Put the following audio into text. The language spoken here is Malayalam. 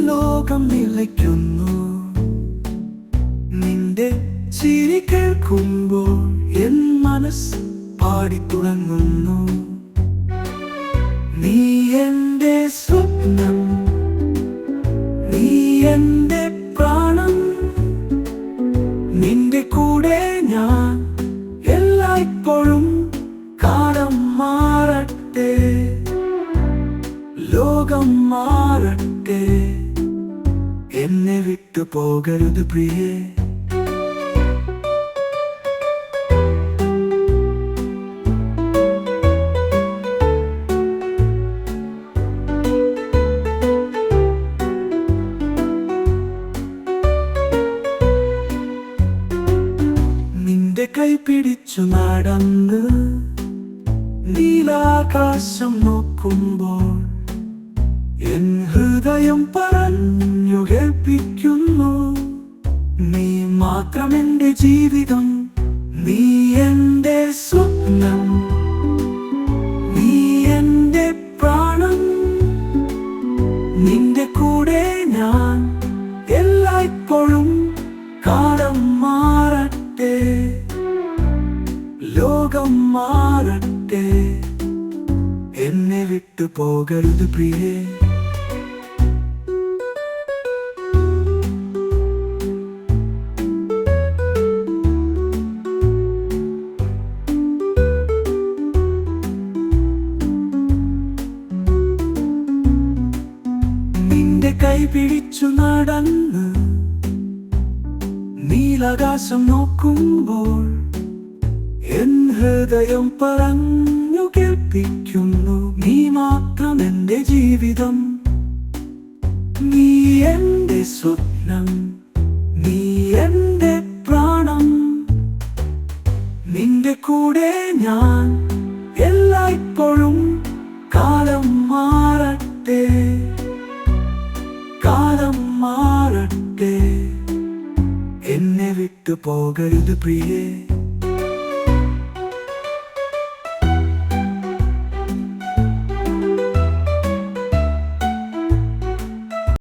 ലോകം നിലയ്ക്കുന്നു. നിന്റെ ചിരി കേൾക്കുമ്പോൾ എൻ മനസ്സ് പാടിത്തുടങ്ങുന്നു. നീ എന്റെ സ്വപ്നം, നീ എന്റെ പ്രാണൻ, നിന്റെ കൂടെ ഞാൻ എല്ലായ്പ്പോഴും. കാലം മാറട്ടെ, ലോകം മാറട്ടെ, എന്നെ വിട്ടു പോകരുത് പ്രിയേ. നിന്റെ കൈ പിടിച്ചു നടന്ന് നീലാകാശം നോക്കുമ്പോൾ എൻ ഹൃദയം പറഞ്ഞു കേൾപ്പിക്കുന്നു. നീ മാത്രം എന്റെ ജീവിതം, നീ എന്റെ സ്വപ്നം, നീ എന്റെ പ്രാണൻ, നിന്റെ കൂടെ ഞാൻ എല്ലായ്പ്പോഴും. കാലം മാറട്ടെ, ലോകം മാറട്ടെ, എന്നെ വിട്ടു പോകരുത് പ്രിയേ. നിന്റെ കൈ പിടിച്ചു നടന്ന് നീലാകാശം നോക്കുമ്പോൾ എൻ ഹൃദയം പറഞ്ഞു കേൾപ്പിക്കുന്നു. നീ മാത്രം എന്റെ ജീവിതം, നീ എന്റെ സ്വപ്നം, നീ എന്റെ പ്രാണം, നിന്റെ കൂടെ ഞാൻ എല്ലായ്പ്പോഴും. കാലം മാറട്ടെ, കാലം മാറട്ടെ, എന്നെ വിട്ടു പോകരുത് പ്രിയേ.